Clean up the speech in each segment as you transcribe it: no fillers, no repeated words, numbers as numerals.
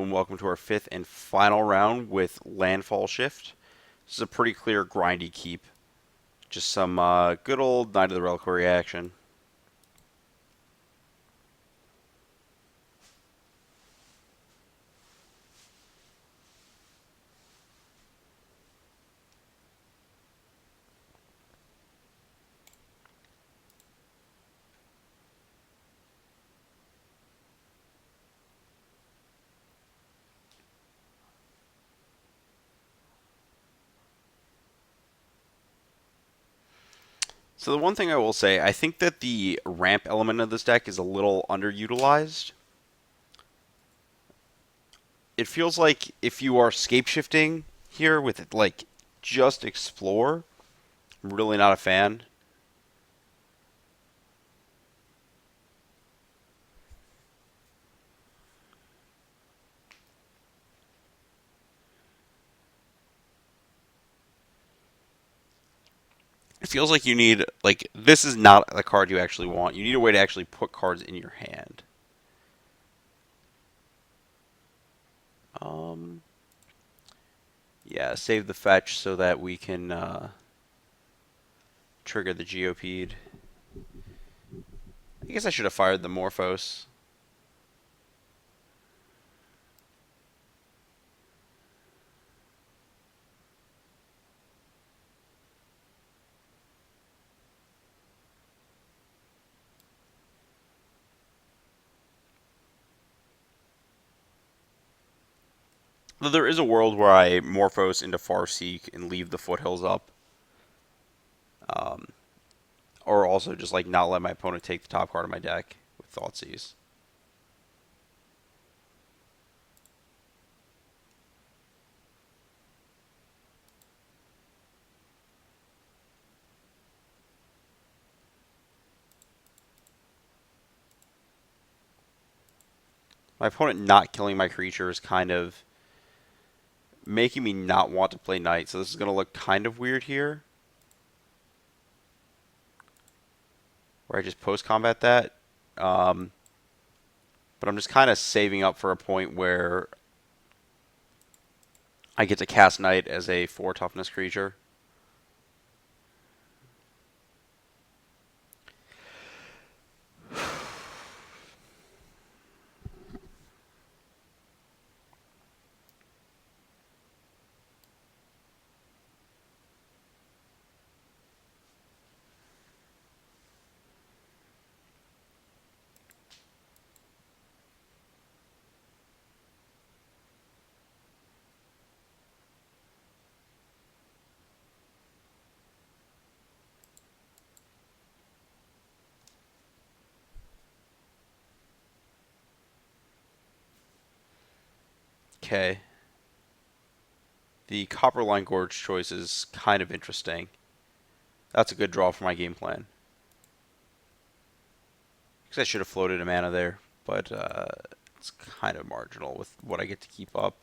and welcome to our fifth and final round with Landfall Shift. This is a pretty clear grindy keep. Just some good old Knight of the Reliquary action. So the one thing I will say, I think that the ramp element of this deck is a little underutilized. It feels like if you are scape shifting here with it, like just explore, I'm really not a fan. It feels like you need like this is not the card you actually want. You need a way to actually put cards in your hand. Um, yeah, save the fetch so that we can trigger the Geopede. I guess I should have fired the Morphos. Though there is a world where I Morphos into Farseek and leave the foothills up. Um, or also just like not let my opponent take the top card of my deck with Thoughtseize. My opponent not killing my creature is kind of making me not want to play Knight, so this is going to look kind of weird here. Where I just post-combat that. Um, but I'm just kind of saving up for a point where I get to cast Knight as a 4 toughness creature. Okay. The Copperline Gorge choice is kind of interesting. That's a good draw for my game plan. Because I should have floated a mana there, but it's kind of marginal with what I get to keep up.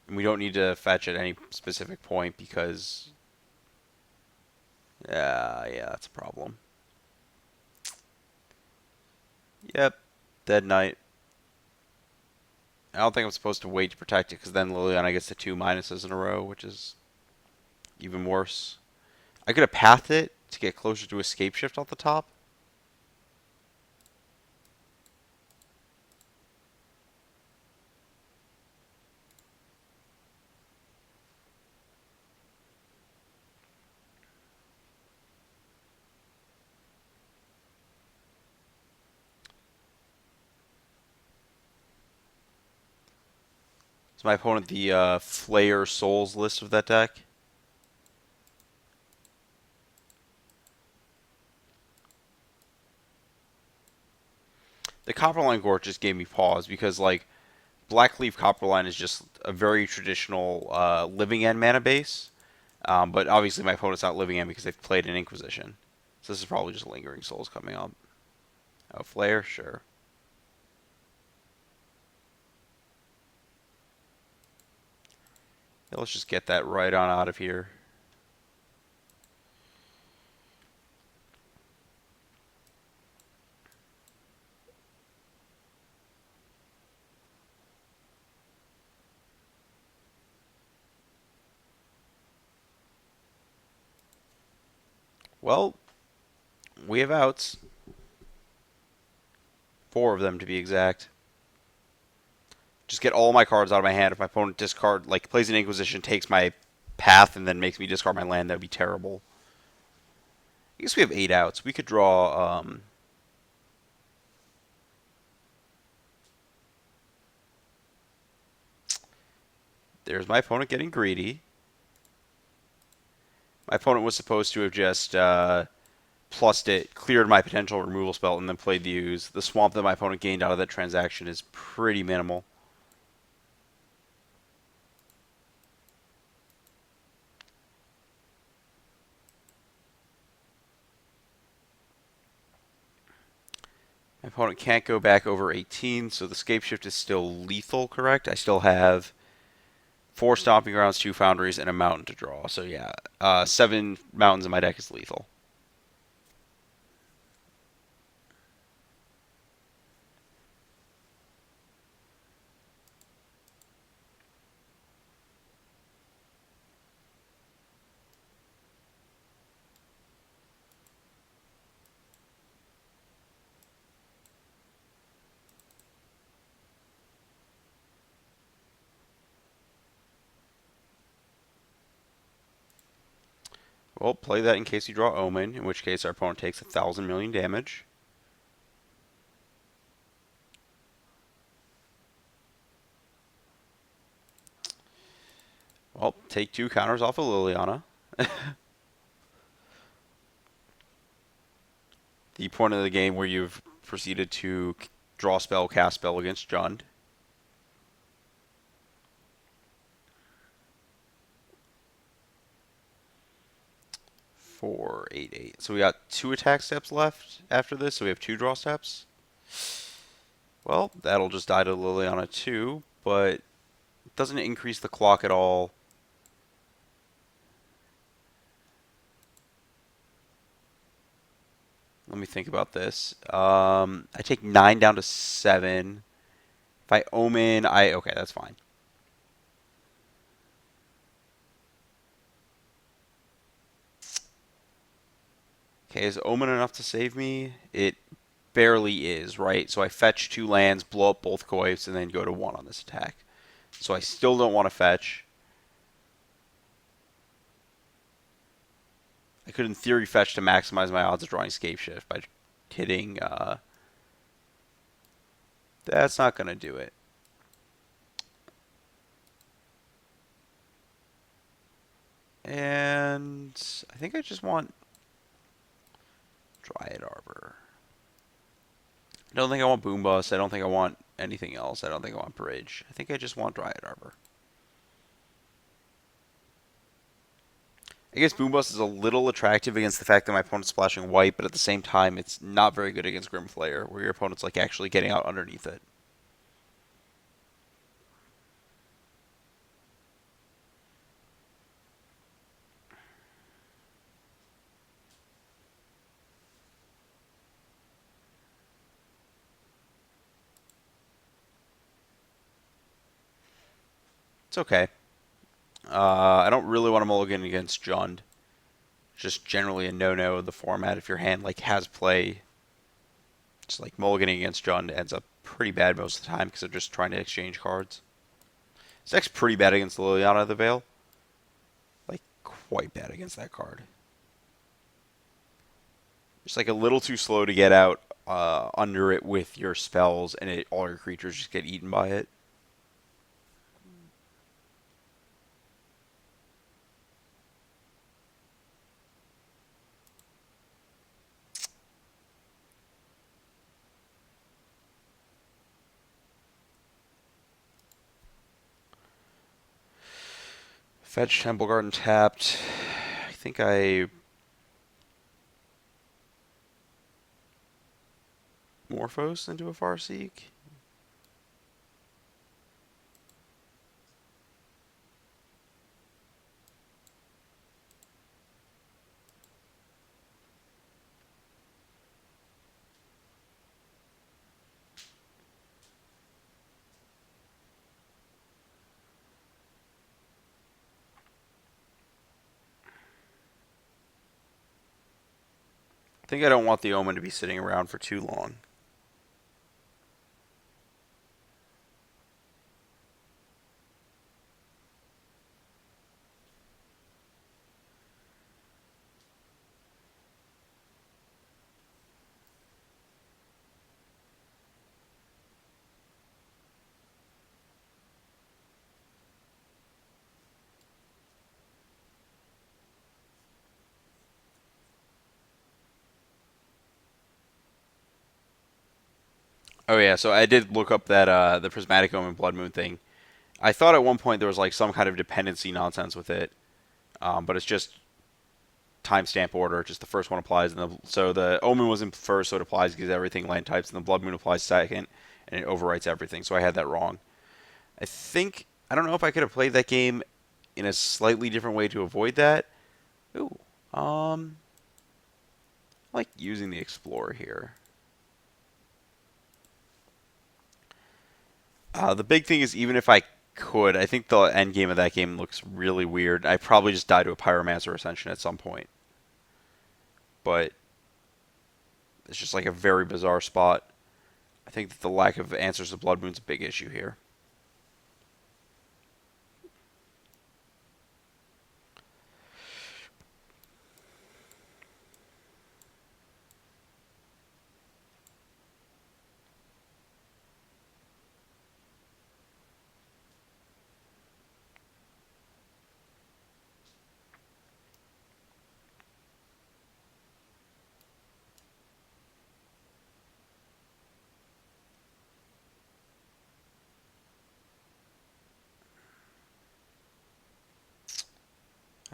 And we don't need to fetch at any specific point because, yeah, that's a problem. Yep, Dead Knight. I don't think I'm supposed to wait to protect it because then Liliana gets the 2 minuses in a row, which is even worse. I could have pathed it to get closer to Escape Shift off the top. Is my opponent the Flayer Souls list of that deck? The Copperline Gorge just gave me pause because, like, Blackleaf Copperline is just a very traditional living end mana base. But obviously, my opponent's not living end because they've played an Inquisition. So this is probably just Lingering Souls coming up. Oh, Flayer? Sure. Yeah, let's just get that right on out of here. Well, we have outs. Four of them to be exact. Just get all my cards out of my hand. If my opponent plays an Inquisition, takes my path, and then makes me discard my land, that would be terrible. I guess we have 8 outs. We could draw. There's my opponent getting greedy. My opponent was supposed to have just plussed it, cleared my potential removal spell, and then played the ooze. The swamp that my opponent gained out of that transaction is pretty minimal. My opponent can't go back over 18, so the Scape Shift is still lethal, correct? I still have 4 Stomping Grounds, 2 Foundries, and a Mountain to draw. So yeah, 7 mountains in my deck is lethal. Well, play that in case you draw Omen, in which case our opponent takes 1,000,000,000 damage. Well, take 2 counters off of Liliana. The point of the game where you've proceeded to draw spell, cast spell against Jund. 4, 8, 8. So we got 2 attack steps left after this, so we have 2 draw steps. Well, that'll just die to Liliana too, but it doesn't increase the clock at all. Let me think about this. I take 9 down to 7. If I Omen, okay, that's fine. Okay, is Omen enough to save me? It barely is, right? So I fetch 2 lands, blow up both coifs, and then go to 1 on this attack. So I still don't want to fetch. I could, in theory, fetch to maximize my odds of drawing Scape Shift by hitting. That's not going to do it. And I think I just want Dryad Arbor. I don't think I want Boom Bust. I don't think I want anything else. I don't think I want Bridge. I think I just want Dryad Arbor. I guess Boom Bust is a little attractive against the fact that my opponent's splashing white, but at the same time, it's not very good against Grimflayer, where your opponent's like actually getting out underneath it. It's okay. I don't really want to mulligan against Jund. Just generally a no-no of the format if your hand like has play. Just like mulliganing against Jund ends up pretty bad most of the time because they're just trying to exchange cards. This deck's pretty bad against Liliana of the Veil. Like, quite bad against that card. Just like a little too slow to get out under it with your spells, and all your creatures just get eaten by it. Fetch Temple Garden tapped. I think I Morphos into a Farseek. I think I don't want the Omen to be sitting around for too long. Oh yeah, so I did look up that the Prismatic Omen Blood Moon thing. I thought at one point there was like some kind of dependency nonsense with it, but it's just timestamp order. Just the first one applies, and so the Omen was in first, so it applies because everything land types, and the Blood Moon applies second, and it overwrites everything. So I had that wrong. I don't know if I could have played that game in a slightly different way to avoid that. Ooh, I like using the Explorer here. The big thing is even if I could, I think the end game of that game looks really weird. I probably just die to a Pyromancer Ascension at some point, but it's just like a very bizarre spot. I think that the lack of answers to Blood Moon's a big issue here.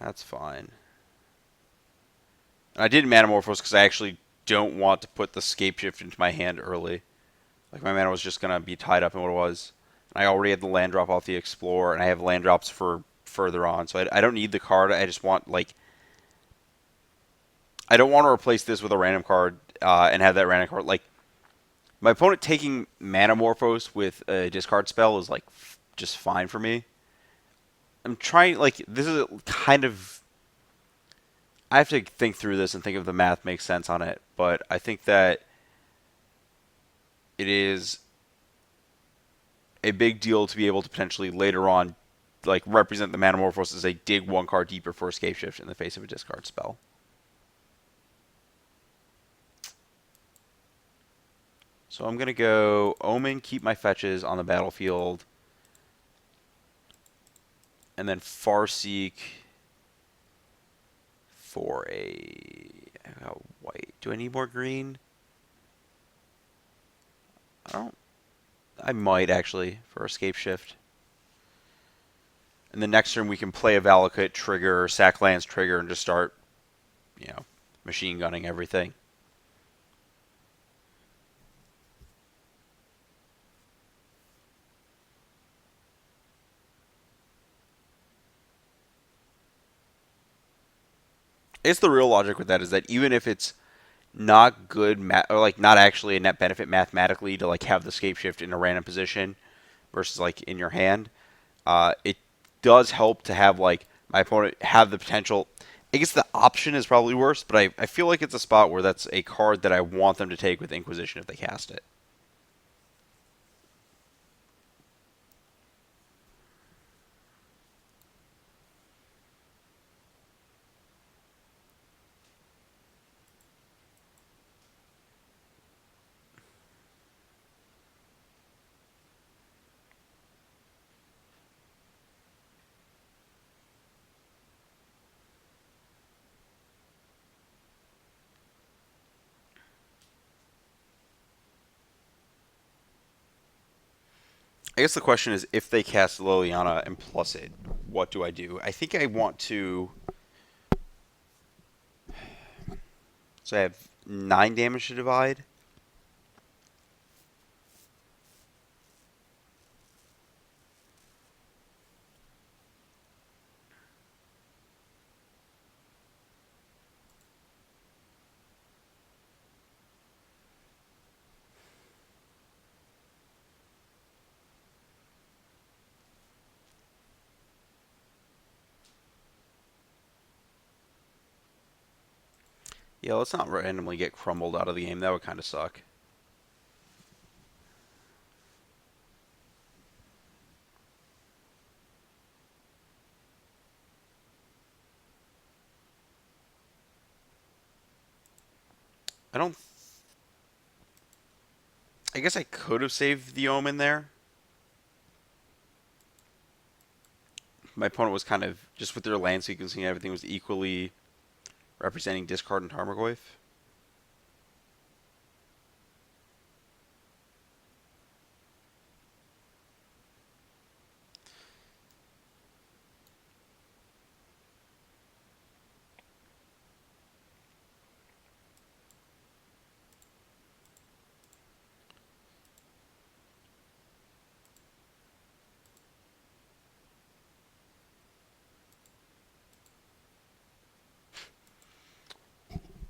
That's fine. And I did Manamorphose because I actually don't want to put the Scapeshift into my hand early. Like my mana was just gonna be tied up in what it was. And I already had the land drop off the Explorer, and I have land drops for further on, so I don't need the card. I just want like I don't want to replace this with a random card and have that random card like my opponent taking Manamorphose with a discard spell is like just fine for me. I'm trying like this is kind of I have to think through this and think if the math makes sense on it, but I think that it is a big deal to be able to potentially later on like represent the Manamorphose as a dig one card deeper for escape shift in the face of a discard spell. So I'm gonna go Omen, keep my fetches on the battlefield, and then Farseek for a white. Do I need more green? I don't. I might actually for escape shift. And the next turn we can play a Valakut trigger, sack lands trigger, and just start, you know, machine gunning everything. It's the real logic with that is that even if it's not good or like not actually a net benefit mathematically to like have the scape shift in a random position versus like in your hand, it does help to have like my opponent have the potential. I guess the option is probably worse, but I feel like it's a spot where that's a card that I want them to take with Inquisition if they cast it. I guess the question is if they cast Liliana and plus it, what do I do? I think I want to. So I have 9 damage to divide. Yeah, let's not randomly get crumbled out of the game. That would kind of suck. I don't. I guess I could have saved the Omen there. My opponent was kind of just with their land sequencing. Everything was equally representing discard and Tarmogoyf.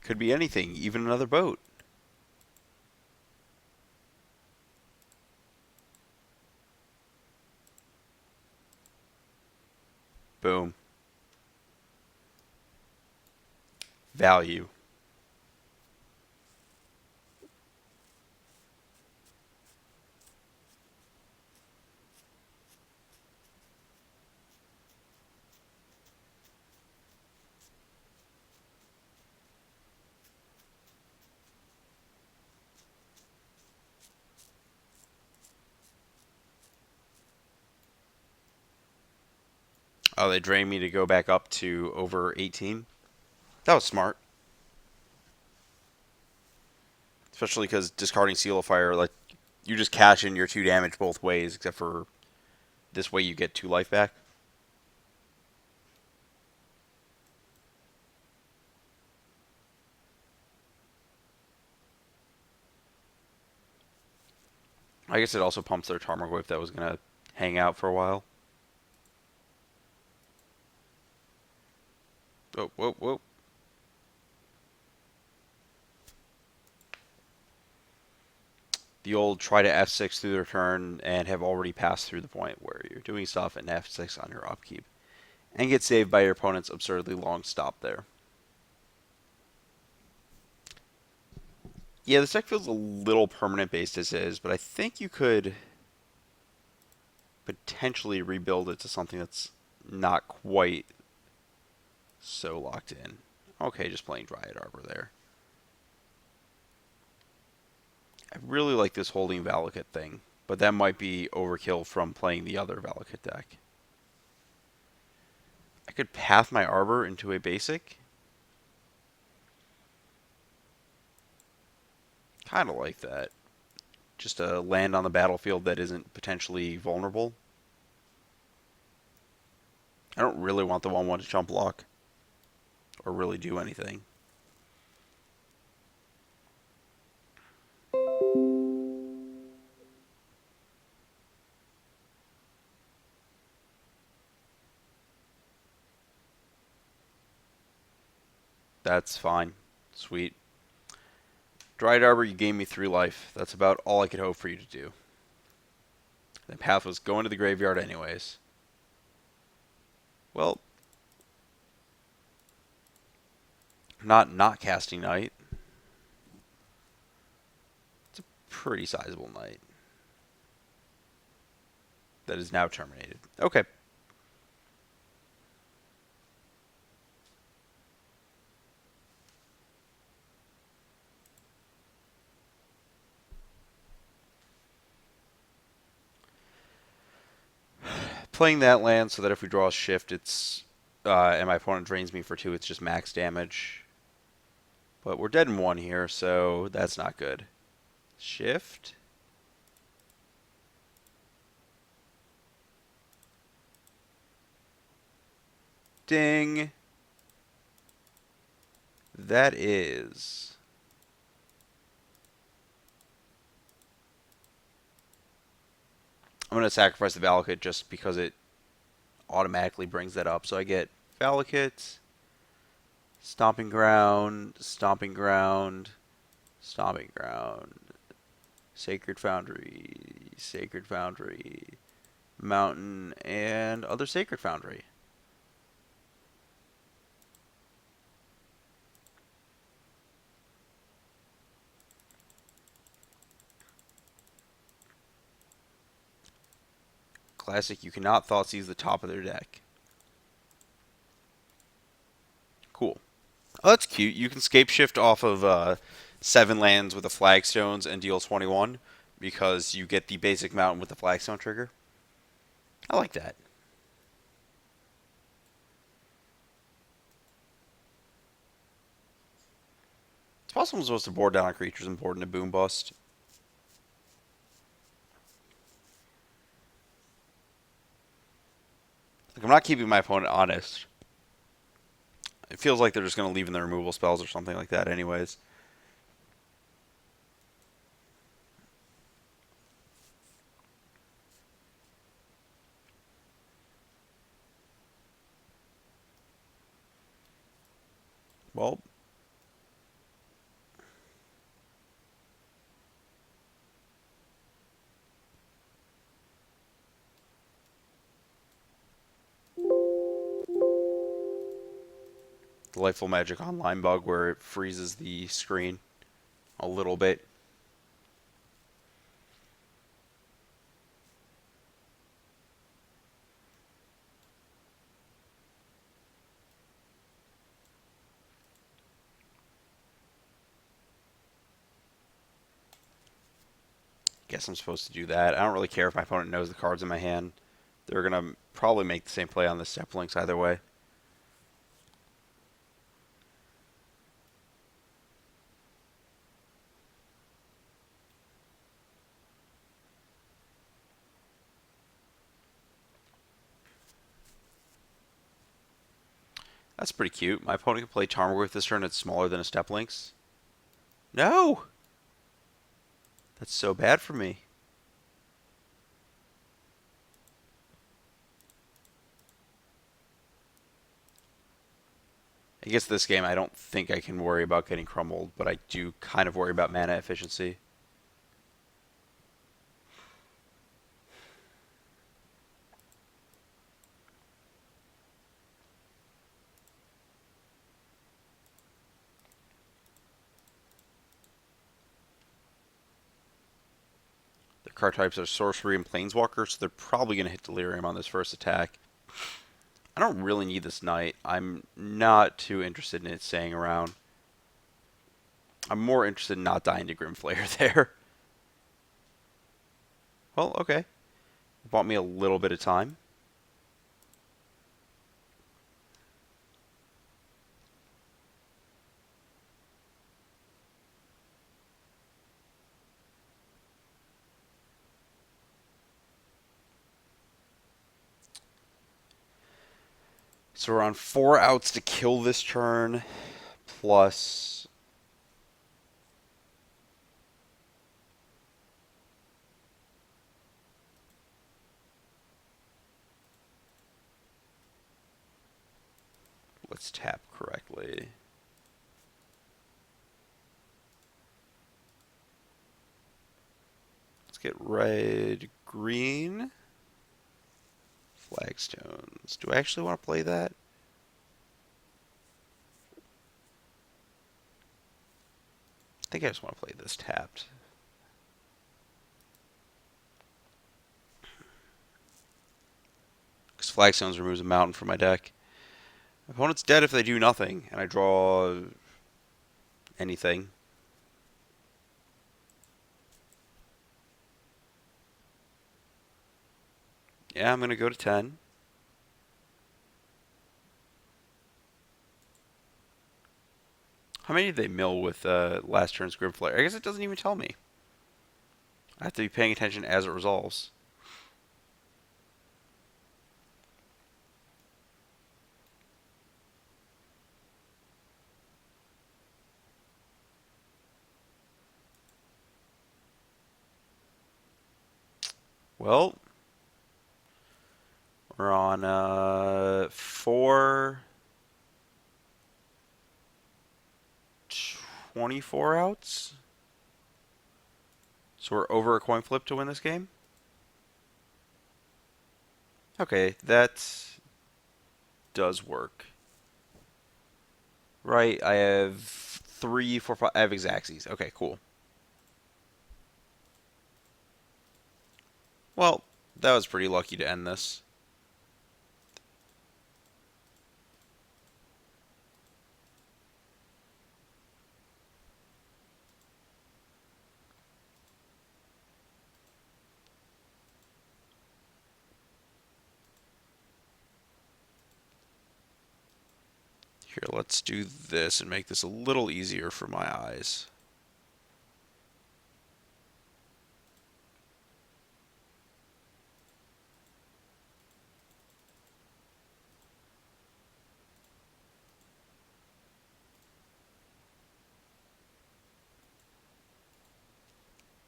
Could be anything, even another boat. Boom. Value. Oh, they drained me to go back up to over 18. That was smart. Especially because discarding Seal of Fire, like, you just cash in your 2 damage both ways, except for this way you get 2 life back. I guess it also pumps their Tarmogoyf that was going to hang out for a while. Whoa, whoa, whoa. The old try to F6 through their turn and have already passed through the point where you're doing stuff and F6 on your upkeep. And get saved by your opponent's absurdly long stop there. Yeah, this deck feels a little permanent based as is, but I think you could potentially rebuild it to something that's not quite so locked in. Okay, just playing Dryad Arbor there. I really like this holding Valakut thing, but that might be overkill from playing the other Valakut deck. I could path my Arbor into a basic. Kind of like that. Just a land on the battlefield that isn't potentially vulnerable. I don't really want the 1/1 to jump block or really do anything. That's fine. Sweet. Dryad Arbor, you gave me 3 life. That's about all I could hope for you to do. The path was going to the graveyard anyways. Well, not casting Knight. It's a pretty sizable Knight. That is now terminated. Okay. Playing that land so that if we draw a shift, it's and my opponent drains me for 2, it's just max damage. But we're dead in 1 here, so that's not good. Shift. Ding. That is. I'm going to sacrifice the Valakut just because it automatically brings that up. So I get Valakut, Stomping Ground, Stomping Ground, Stomping Ground, Sacred Foundry, Mountain, and other Sacred Foundry. Classic, you cannot Thoughtseize the top of their deck. Cool. Oh, that's cute. You can scape shift off of 7 lands with the flagstones and deal 21 because you get the basic mountain with the flagstone trigger. I like that. It's possible I'm supposed to board down on creatures and board into boom bust. Like, I'm not keeping my opponent honest. It feels like they're just going to leave in their removal spells or something like that anyways. Well, Delightful Magic Online bug where it freezes the screen a little bit. Guess I'm supposed to do that. I don't really care if my opponent knows the cards in my hand. They're going to probably make the same play on the step links either way. That's pretty cute. My opponent can play Tarmogoyf this turn. It's smaller than a step links. No! That's so bad for me. I guess this game I don't think I can worry about getting crumbled, but I do kind of worry about mana efficiency. Their card types are Sorcery and Planeswalker, so they're probably going to hit Delirium on this first attack. I don't really need this Knight. I'm not too interested in it staying around. I'm more interested in not dying to Grimflayer there. Well, okay. It bought me a little bit of time. So we're on 4 outs to kill this turn, plus... Let's tap correctly. Let's get red, green. Flagstones. Do I actually want to play that? I think I just want to play this tapped. Because Flagstones removes a mountain from my deck. My opponent's dead if they do nothing, and I draw anything. Yeah, I'm going to go to 10. How many did they mill with last turn's Grimflayer? I guess it doesn't even tell me. I have to be paying attention as it resolves. Well, we're on 424 outs. So we're over a coin flip to win this game? Okay, that does work. Right, I have 3, 4, 5. I have Exacxies. Okay, cool. Well, That was pretty lucky to end this. Here, let's do this and make this a little easier for my eyes.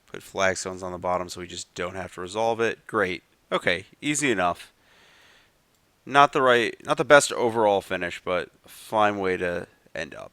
Put flagstones on the bottom so we just don't have to resolve it. Great. Okay, easy enough. Not the best overall finish, but a fine way to end up.